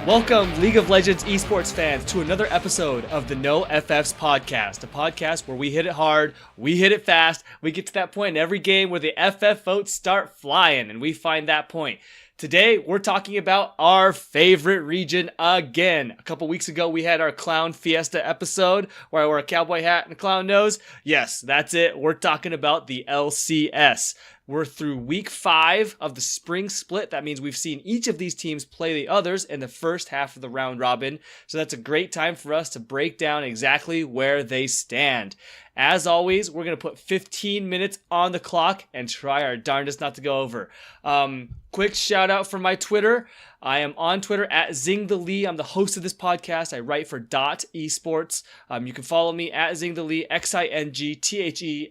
Welcome, League of Legends esports fans, to another episode of the No FFs Podcast, a podcast where we hit it hard, we hit it fast, we get to that point in every game where the FF votes start flying, and we find that point. Today, we're talking about our favorite region again. A couple weeks ago, we had our Clown Fiesta episode where I wore a cowboy hat and a clown nose. Yes, that's it. We're talking about the LCS. We're through week 5 of the spring split. That means we've seen each of these teams play the others in the first half of the round robin. So that's a great time for us to break down exactly where they stand. As always, we're going to put 15 minutes on the clock and try our darndest not to go over. Quick shout out for my Twitter. I am on Twitter at ZingTheLee. I'm the host of this podcast. I write for .esports. You can follow me at ZingTheLee, XINGTHELI,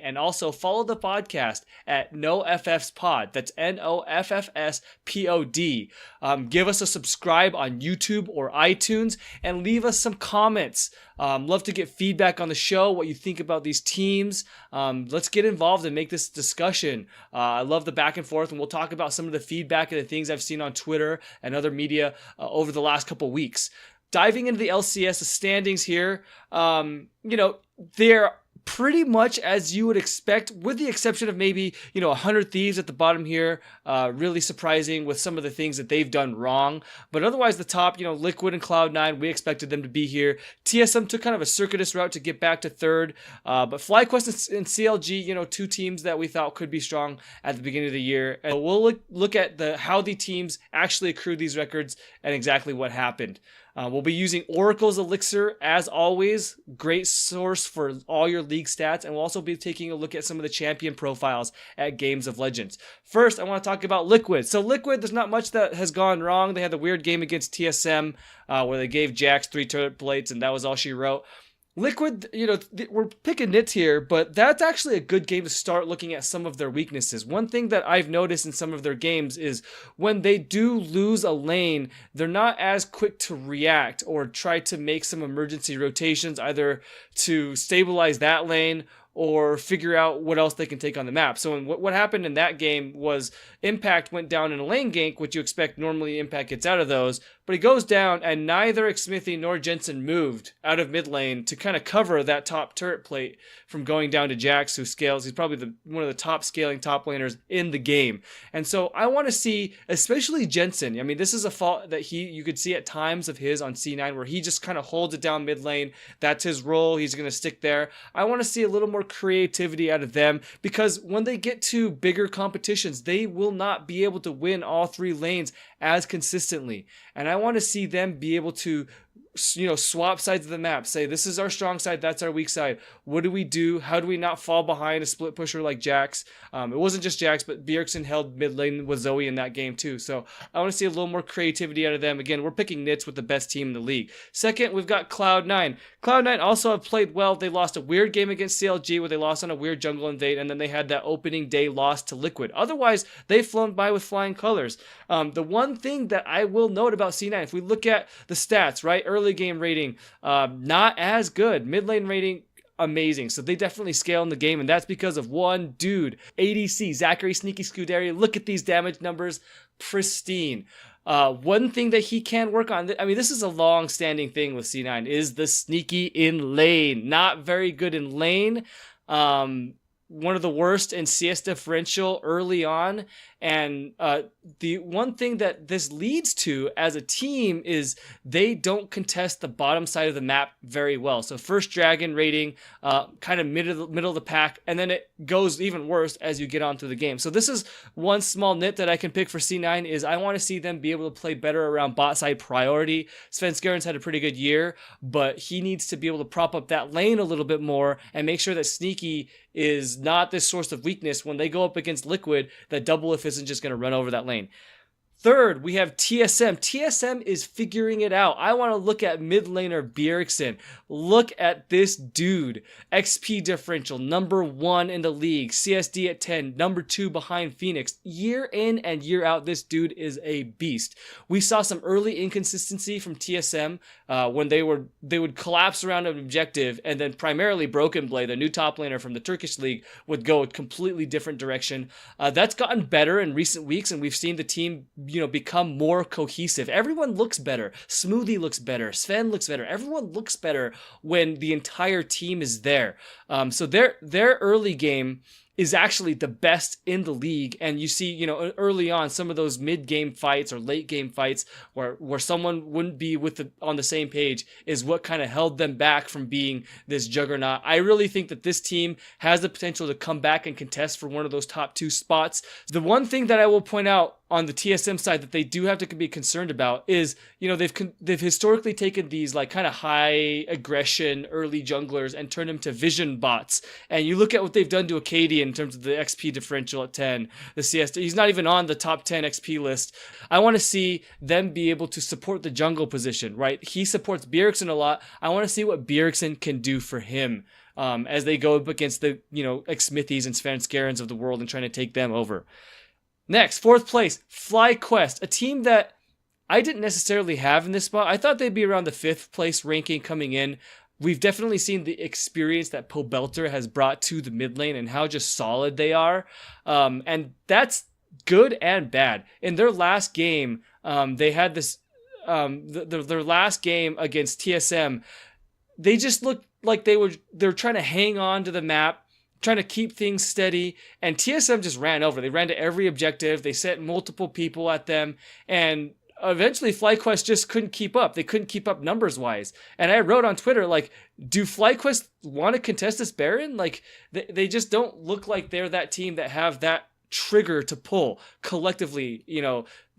and also follow the podcast at NoFFs Pod. That's NoFFS Pod. Give us a subscribe on YouTube or iTunes and leave us some comments. Love to get feedback on the show, what you think about these teams. Let's get involved and make this discussion. I love the back and forth, and we'll talk about some of the feedback and the things I've seen on Twitter and other media over the last couple weeks. Diving into the LCS, the standings here, they're pretty much as you would expect, with the exception of maybe, 100 Thieves at the bottom here. Really surprising with some of the things that they've done wrong. But otherwise, the top, Liquid and Cloud9, we expected them to be here. TSM took kind of a circuitous route to get back to third. But FlyQuest and CLG, two teams that we thought could be strong at the beginning of the year. And we'll look at how the teams actually accrued these records and exactly what happened. We'll be using Oracle's Elixir as always. Great source for all your league stats. And we'll also be taking a look at some of the champion profiles at Games of Legends. First, I want to talk about Liquid. So Liquid, there's not much that has gone wrong. They had the weird game against TSM where they gave Jax 3 turret plates and that was all she wrote. Liquid, we're picking nits here, but that's actually a good game to start looking at some of their weaknesses. One thing that I've noticed in some of their games is when they do lose a lane, they're not as quick to react or try to make some emergency rotations, either to stabilize that lane or figure out what else they can take on the map. So what happened in that game was Impact went down in a lane gank, which you expect normally Impact gets out of those, but he goes down and neither Xmithie nor Jensen moved out of mid lane to kind of cover that top turret plate from going down to Jax, who scales. He's probably one of the top scaling top laners in the game. And so I want to see, especially Jensen, I mean, this is a fault that you could see at times of his on C9 where he just kind of holds it down mid lane. That's his role. He's going to stick there. I want to see a little more creativity out of them, because when they get to bigger competitions, they will not be able to win all 3 lanes as consistently. And I want to see them be able to swap sides of the map, say this is our strong side, that's our weak side. What do we do? How do we not fall behind a split pusher like Jax? It wasn't just Jax, but Bjergsen held mid lane with Zoe in that game too. So I want to see a little more creativity out of them. Again, we're picking nits with the best team in the league. Second, we've got Cloud9. Cloud9 also have played well. They lost a weird game against CLG where they lost on a weird jungle invade, and then they had that opening day loss to Liquid. Otherwise, they've flown by with flying colors. The one thing that I will note about C9, if we look at the stats, right, early game rating, not as good. Mid lane rating, amazing. So they definitely scale in the game, and that's because of one dude, ADC, Zachary Sneaky Scuderi. Look at these damage numbers, pristine. One thing that he can work on, I mean, this is a long-standing thing with C9, is the sneaky in lane. Not very good in lane. One of the worst in CS differential early on. And the one thing that this leads to as a team is they don't contest the bottom side of the map very well. So first dragon rating, kind of middle of the pack, and then it goes even worse as you get on through the game. So this is one small nit that I can pick for C9 is I want to see them be able to play better around bot side priority. Sven Skarens had a pretty good year, but he needs to be able to prop up that lane a little bit more and make sure that Sneaky is not this source of weakness when they go up against Liquid, that double if isn't just going to run over that lane. Third, we have TSM. TSM is figuring it out. I want to look at mid laner Bjergsen. Look at this dude. XP differential, number 1 in the league. CSD at 10, number 2 behind Phoenix. Year in and year out, this dude is a beast. We saw some early inconsistency from TSM when they would collapse around an objective, and then primarily Broken Blade, the new top laner from the Turkish league, would go a completely different direction. That's gotten better in recent weeks, and we've seen the team become more cohesive. Everyone looks better. Smoothie looks better. Sven looks better. Everyone looks better when the entire team is there. So their early game is actually the best in the league. And you see, early on, some of those mid-game fights or late-game fights where someone wouldn't be on the same page is what kind of held them back from being this juggernaut. I really think that this team has the potential to come back and contest for one of those top 2 spots. The one thing that I will point out on the TSM side that they do have to be concerned about is, they've historically taken these like kind of high aggression early junglers and turned them to vision bots. And you look at what they've done to Acadian in terms of the XP differential at 10, the CS. He's not even on the top 10 XP list. I want to see them be able to support the jungle position, right? He supports Bjergsen a lot. I want to see what Bjergsen can do for him as they go up against the, Smithies and Svenskarens of the world and trying to take them over. Next, 4th place, FlyQuest, a team that I didn't necessarily have in this spot. I thought they'd be around the 5th place ranking coming in. We've definitely seen the experience that Pobelter has brought to the mid lane and how just solid they are. And that's good and bad. In their last game, they had this, their last game against TSM, they just looked like they're trying to hang on to the map, trying to keep things steady, and TSM just ran over. They ran to every objective. They sent multiple people at them, and eventually FlyQuest just couldn't keep up. They couldn't keep up numbers-wise. And I wrote on Twitter, like, do FlyQuest want to contest this Baron? Like, they just don't look like they're that team that have that trigger to pull collectively,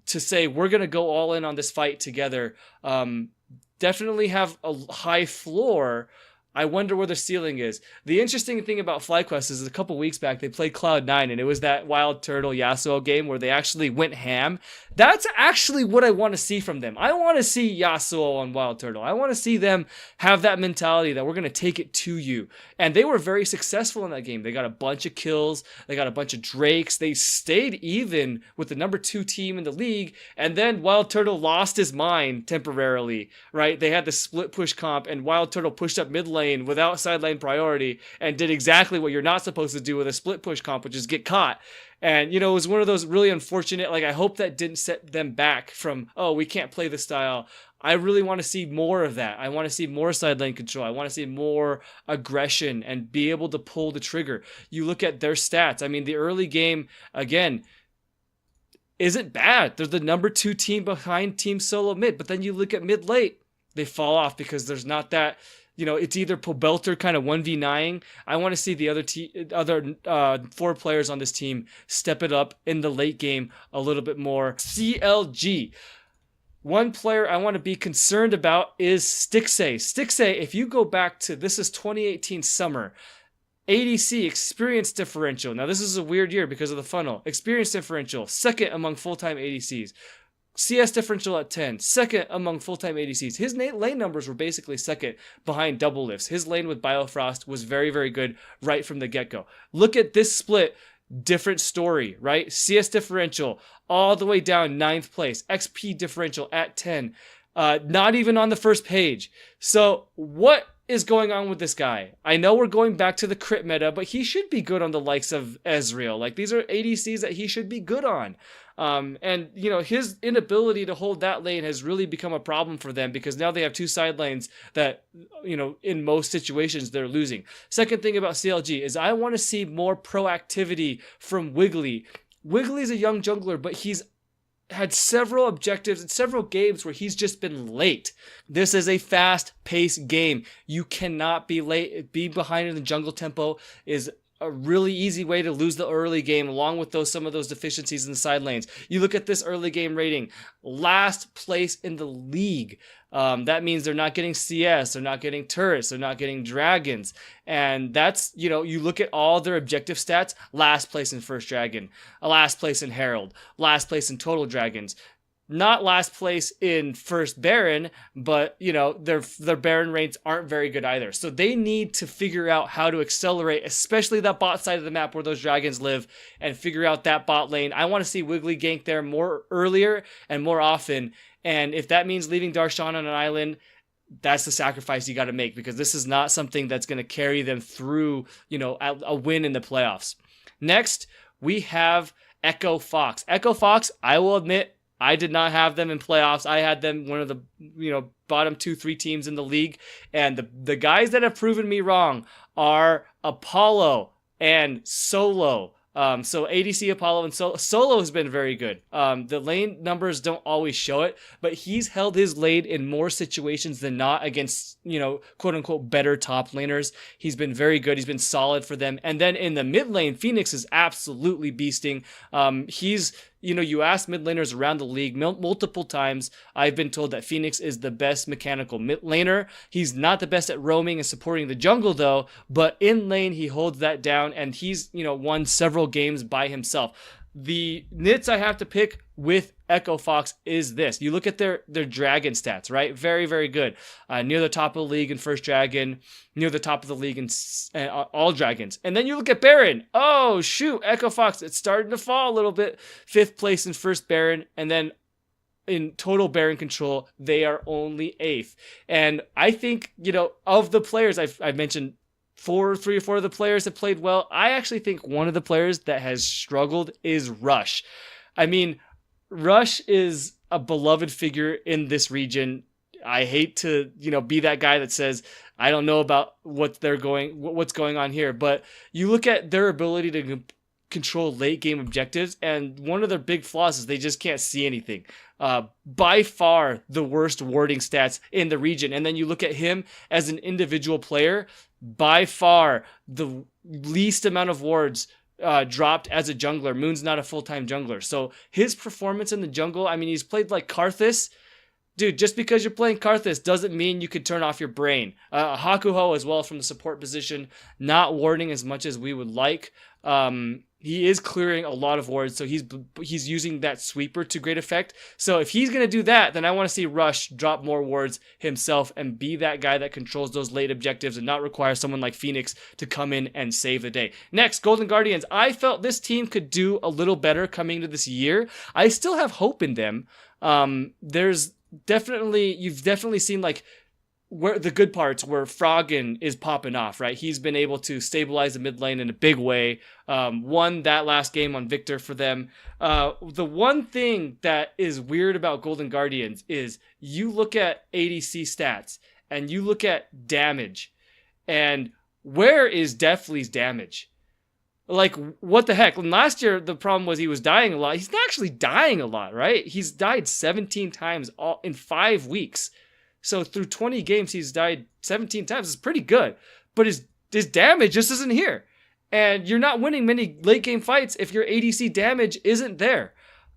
to say, we're going to go all in on this fight together. Definitely have a high floor. I wonder where the ceiling is. The interesting thing about FlyQuest is a couple weeks back, they played Cloud9, and it was that Wild Turtle Yasuo game where they actually went ham. That's actually what I want to see from them. I want to see Yasuo on Wild Turtle. I want to see them have that mentality that we're going to take it to you. And they were very successful in that game. They got a bunch of kills. They got a bunch of Drakes. They stayed even with the number 2 team in the league. And then Wild Turtle lost his mind temporarily, right? They had the split push comp, and Wild Turtle pushed up mid lane without side lane priority and did exactly what you're not supposed to do with a split push comp, which is get caught. And, it was one of those really unfortunate, I hope that didn't set them back from, we can't play this style. I really want to see more of that. I want to see more side lane control. I want to see more aggression and be able to pull the trigger. You look at their stats. I mean, the early game, again, isn't bad. They're the number 2 team behind Team Solo mid. But then you look at mid late, they fall off because there's not that, it's either Pobelter kind of 1v9. I want to see the other 4 players on this team step it up in the late game a little bit more. CLG. One player I want to be concerned about is Stixxay. Stixxay, if you go back to, this is 2018 summer, ADC, experience differential. Now, this is a weird year because of the funnel. Experience differential, 2nd among full-time ADCs. CS differential at 10, 2nd among full-time ADCs. His lane numbers were basically 2nd behind double lifts. His lane with Biofrost was very, very good right from the get-go. Look at this split. Different story, right? CS differential all the way down 9th place. XP differential at 10. Not even on the first page. So what is going on with this guy? I know we're going back to the crit meta, but he should be good on the likes of Ezreal. These are ADCs that he should be good on. And his inability to hold that lane has really become a problem for them because now they have 2 side lanes that, in most situations they're losing. Second thing about CLG is I want to see more proactivity from Wiggly. Wiggly's a young jungler, but he's had several objectives and several games where he's just been late. This is a fast-paced game. You cannot be late. Being behind in the jungle tempo is a really easy way to lose the early game, along with some of those deficiencies in the side lanes. You look at this early game rating, last place in the league. That means they're not getting CS, they're not getting turrets, they're not getting dragons. And that's, you look at all their objective stats, last place in first dragon, last place in herald, last place in total dragons. Not last place in first Baron, but their Baron rates aren't very good either. So they need to figure out how to accelerate, especially that bot side of the map where those dragons live, and figure out that bot lane. I want to see Wiggly gank there more earlier and more often. And if that means leaving Darshan on an island, that's the sacrifice you got to make, because this is not something that's going to carry them through, a win in the playoffs. Next, we have Echo Fox. Echo Fox, I will admit, I did not have them in playoffs. I had them one of the bottom 2-3 teams in the league. And the guys that have proven me wrong are Apollo and Solo. So ADC Apollo and Solo has been very good. The lane numbers don't always show it, but he's held his lane in more situations than not against, quote unquote, better top laners. He's been very good. He's been solid for them. And then in the mid lane, Phoenix is absolutely beasting. You ask mid laners around the league multiple times. I've been told that Phoenix is the best mechanical mid laner. He's not the best at roaming and supporting the jungle though, but in lane he holds that down, and he's won several games by himself. The nits I have to pick with Echo Fox is this. You look at their dragon stats, right? Very, very good. Near the top of the league in first dragon, near the top of the league in all dragons. And then you look at Baron. Oh, shoot. Echo Fox, it's starting to fall a little bit. 5th place in first Baron. And then in total Baron control, they are only 8th. And I think, of the players I've mentioned, 3 or 4 of the players have played well. I actually think one of the players that has struggled is Rush. I mean, Rush is a beloved figure in this region. I hate to, be that guy that says, I don't know about what's going on here, but you look at their ability to control late game objectives, and one of their big flaws is they just can't see anything. By far the worst warding stats in the region. And then you look at him as an individual player, by far the least amount of wards dropped as a jungler. Moon's not a full-time jungler. So his performance in the jungle, I mean, he's played like Karthus. Dude, just because you're playing Karthus doesn't mean you could turn off your brain. Hakuho as well from the support position, not warding as much as we would like. He is clearing a lot of wards, so he's using that sweeper to great effect. So if he's going to do that, then I want to see Rush drop more wards himself and be that guy that controls those late objectives and not require someone like Phoenix to come in and save the day. Next, Golden Guardians. I felt this team could do a little better coming into this year. I still have hope in them. You've definitely seen like where the good parts where Froggen is popping off, right? He's been able to stabilize the mid lane in a big way. Won that last game on Victor for them. The one thing that is weird about Golden Guardians is you look at ADC stats and you look at damage, and where is Deathly's damage? Like, what the heck? And last year, the problem was he was dying a lot. He's not actually dying a lot, right? He's died 17 times all in 5 weeks. So through 20 games, he's died 17 times. It's pretty good. But his damage just isn't here. And you're not winning many late game fights if your ADC damage isn't there.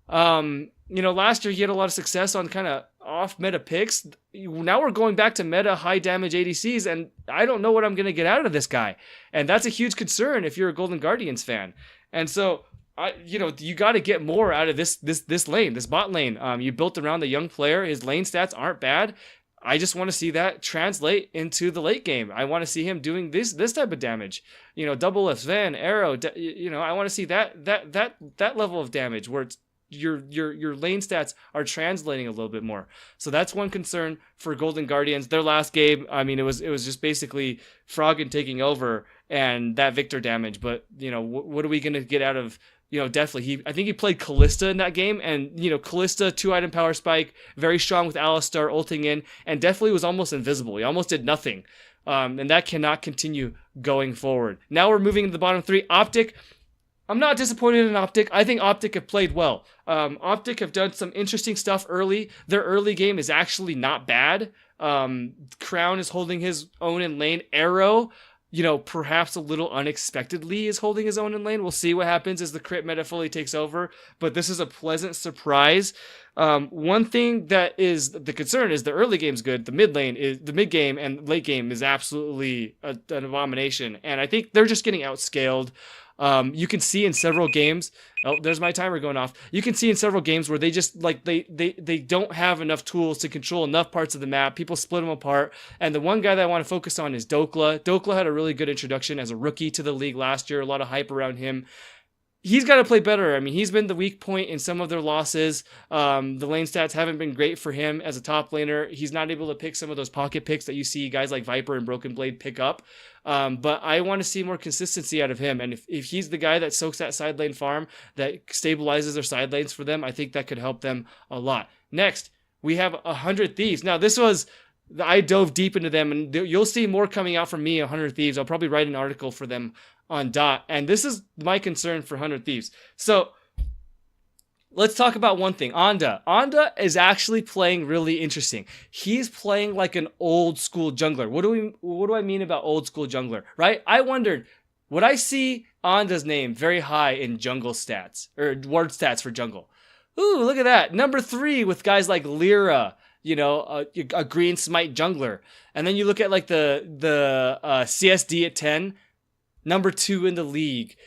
Last year he had a lot of success on kind of off meta picks. Now we're going back to meta high damage ADCs, and I don't know what I'm going to get out of this guy. And that's a huge concern if you're a Golden Guardians fan. And so, you got to get more out of this lane, this bot lane. You built around the young player. His lane stats aren't bad. I just want to see that translate into the late game. I want to see him doing this type of damage. Double F, Sven, Arrow. I want to see that level of damage where it's your lane stats are translating a little bit more. So that's one concern for Golden Guardians. Their last game, I mean, it was just basically Froggen taking over and that Victor damage. But what are we gonna get out of? Definitely. I think he played Kalista in that game, and Kalista 2-item power spike, very strong with Alistar ulting in, and definitely was almost invisible. He almost did nothing, and that cannot continue going forward. Now we're moving to the bottom 3. Optic. I'm not disappointed in Optic. I think Optic have played well. Optic have done some interesting stuff early. Their early game is actually not bad. Crown is holding his own in lane. Arrow, perhaps a little unexpectedly is holding his own in lane. We'll see what happens as the crit meta fully takes over, but this is a pleasant surprise. One thing that is the concern is the early game's good. The mid game and late game is absolutely an abomination. And I think they're just getting outscaled. You can see in several games, oh, there's my timer going off. You can see in several games where they just they don't have enough tools to control enough parts of the map. People split them apart. And the one guy that I want to focus on is Dokla. Dokla had a really good introduction as a rookie to the league last year. A lot of hype around him. He's got to play better. I mean, he's been the weak point in some of their losses. The lane stats haven't been great for him as a top laner. He's not able to pick some of those pocket picks that you see guys like Viper and Broken Blade pick up. But I want to see more consistency out of him. And if he's the guy that soaks that side lane farm, that stabilizes their side lanes for them, I think that could help them a lot. Next, we have 100 Thieves. Now, I dove deep into them, and you'll see more coming out from me, 100 Thieves. I'll probably write an article for them on Dot, and this is my concern for 100 Thieves. So let's talk about one thing. Onda is actually playing really interesting. He's playing like an old school jungler. What do I mean about old school jungler, right? I wondered, would I see Onda's name very high in jungle stats, or ward stats for jungle? Ooh, look at that. Number 3 with guys like Lyra, a green smite jungler. And then you look at like the CSD at 10, number 2 in the league.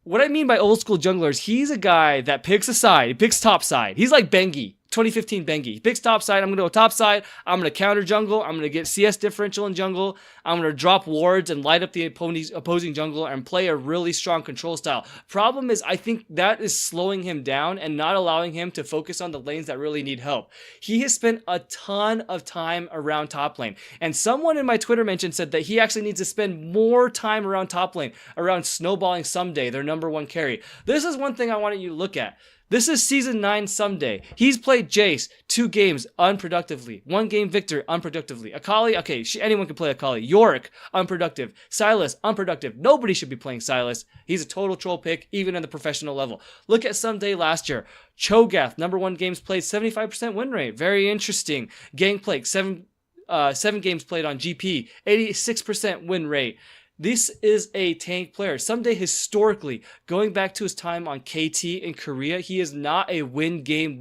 What I mean by old school junglers, he's a guy that picks a side. He picks top side. He's like Bengi, 2015 Bengi. He picks top side. I'm going to go top side. I'm going to counter jungle. I'm going to get CS differential in jungle. I'm going to drop wards and light up the opposing jungle and play a really strong control style. Problem is, I think that is slowing him down and not allowing him to focus on the lanes that really need help. He has spent a ton of time around top lane. And someone in my Twitter mention said that he actually needs to spend more time around top lane, around snowballing Someday, their number 1 carry. This is one thing I wanted you to look at. This is Season 9 Someday. He's played Jace 2 games unproductively. 1 game Victor unproductively. Akali, okay, anyone can play Akali. Yorick, unproductive. Sylas, unproductive. Nobody should be playing Sylas. He's a total troll pick, even at the professional level. Look at Someday last year. Cho'Gath, number 1 games played, 75% win rate. Very interesting. Gangplank, 7 games played on GP, 86% win rate. This is a tank player. Someday, historically, going back to his time on KT in Korea, he is not a win lane,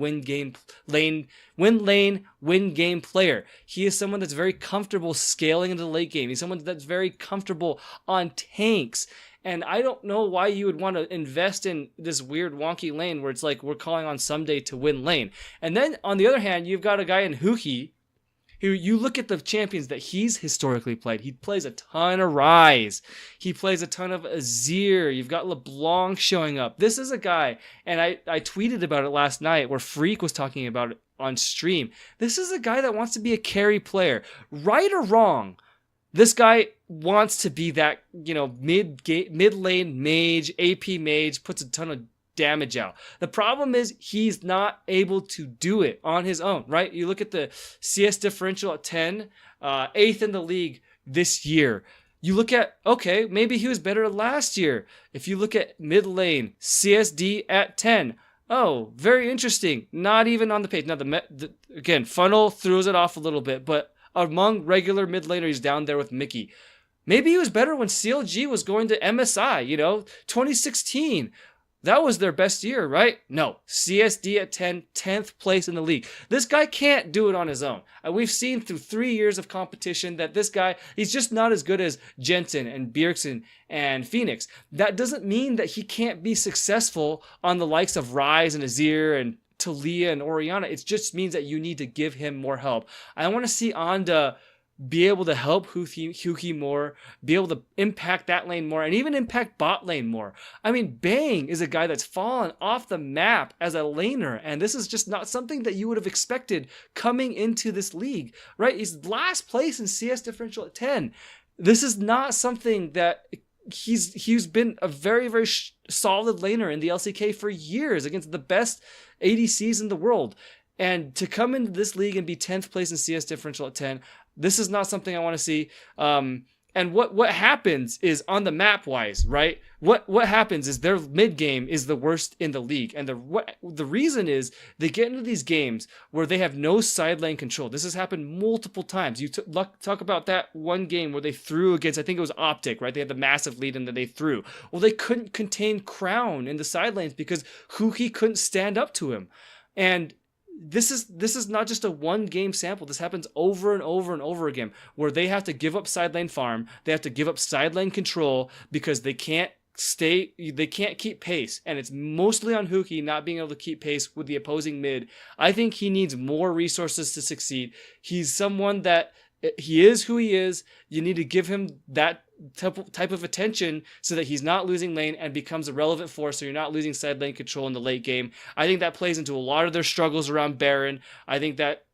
win game player. He is someone that's very comfortable scaling into the late game. He's someone that's very comfortable on tanks. And I don't know why you would want to invest in this weird wonky lane where it's like we're calling on Someday to win lane. And then, on the other hand, you've got a guy in Huhi, who you look at the champions that he's historically played. He plays a ton of Ryze. He plays a ton of Azir. You've got LeBlanc showing up. This is a guy, and I tweeted about it last night where Freak was talking about it on stream. This is a guy that wants to be a carry player. Right or wrong, this guy wants to be that, mid lane mage, AP mage, puts a ton of damage out. The problem is he's not able to do it on his own, right? You look at the CS differential at 10, 8th in the league this year. You look at, okay, maybe he was better last year. If you look at mid lane, CSD at 10. Oh, very interesting. Not even on the page. Now, again, Funnel throws it off a little bit, but among regular mid laners, he's down there with Mickey. Maybe he was better when CLG was going to MSI, 2016. That was their best year, right? No. CSD at 10, 10th place in the league. This guy can't do it on his own. We've seen through 3 years of competition that this guy, he's just not as good as Jensen and Bjergsen and Phoenix. That doesn't mean that he can't be successful on the likes of Ryze and Azir and Talia and Orianna. It just means that you need to give him more help. I want to see Onda be able to help Huhi more, be able to impact that lane more, and even impact bot lane more. I mean, Bang is a guy that's fallen off the map as a laner, and this is just not something that you would have expected coming into this league, right? He's last place in CS differential at 10. This is not something that he's been a very, very solid laner in the LCK for years against the best ADCs in the world. And to come into this league and be 10th place in CS differential at 10, this is not something I want to see. And what happens is on the map wise, right? What happens is their mid game is the worst in the league, and the reason is they get into these games where they have no side lane control. This has happened multiple times. You talk about that one game where they threw against, I think it was Optic, right? They had the massive lead and then they threw. Well, they couldn't contain Crown in the side lanes because Huki couldn't stand up to him, and this is not just a one game sample. This happens over and over and over again, where they have to give up side lane farm, they have to give up side lane control because they can't keep pace, and it's mostly on Huki not being able to keep pace with the opposing mid. I think he needs more resources to succeed. He's someone that he is who he is. You need to give him that type of attention so that he's not losing lane and becomes a relevant force, so you're not losing side lane control in the late game. I think that plays into a lot of their struggles around Baron. I think that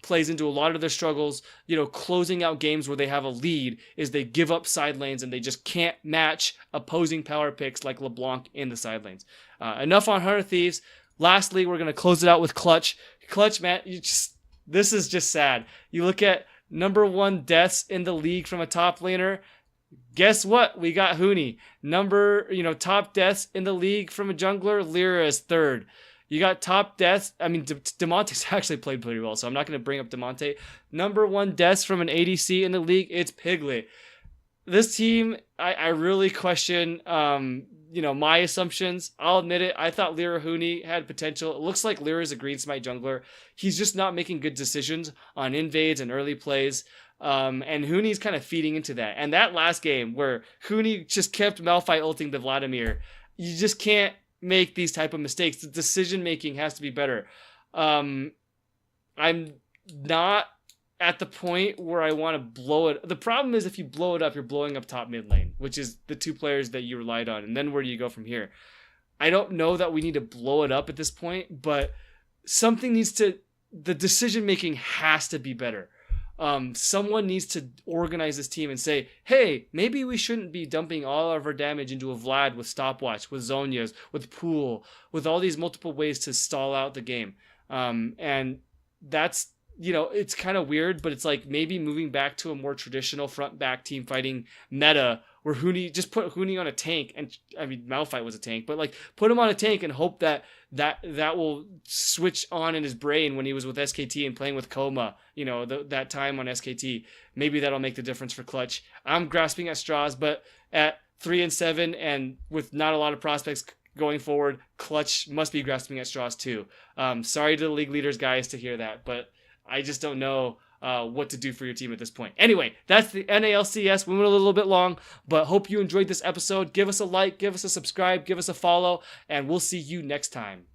plays into a lot of their struggles, closing out games where they have a lead, is they give up side lanes and they just can't match opposing power picks like LeBlanc in the side lanes. Enough on 100 Thieves. Lastly, we're going to close it out with Clutch. Clutch, man, this is just sad. You look at number 1 deaths in the league from a top laner. Guess what? We got Huni. Top deaths in the league from a jungler. Lyra is 3rd. You got top deaths. I mean, Demonte's actually played pretty well, so I'm not going to bring up Demonte. Number 1 deaths from an ADC in the league. It's Piglet. This team, I really question, my assumptions. I'll admit it. I thought Lyra Huni had potential. It looks like Lyra's a green smite jungler. He's just not making good decisions on invades and early plays. And Huni's kind of feeding into that. And that last game where Huni just kept Malphite ulting the Vladimir, you just can't make these type of mistakes. The decision making has to be better. I'm not at the point where I want to blow it. The problem is if you blow it up, you're blowing up top mid lane, which is the 2 players that you relied on. And then where do you go from here? I don't know that we need to blow it up at this point, but the decision making has to be better. Someone needs to organize this team and say, hey, maybe we shouldn't be dumping all of our damage into a Vlad with stopwatch, with Zhonya's, with Pool, with all these multiple ways to stall out the game. And that's, it's kind of weird, but it's like maybe moving back to a more traditional front back team fighting meta where Huni, just put Huni on a tank. And I mean, Malphite was a tank, but like put him on a tank and hope that will switch on in his brain when he was with SKT and playing with Koma, that time on SKT. Maybe that'll make the difference for Clutch. I'm grasping at straws, but at 3-7 and with not a lot of prospects going forward, Clutch must be grasping at straws too. Sorry to the league leaders, guys, to hear that, but I just don't know what to do for your team at this point. Anyway, that's the NALCS. We went a little bit long, but hope you enjoyed this episode. Give us a like, give us a subscribe, give us a follow, and we'll see you next time.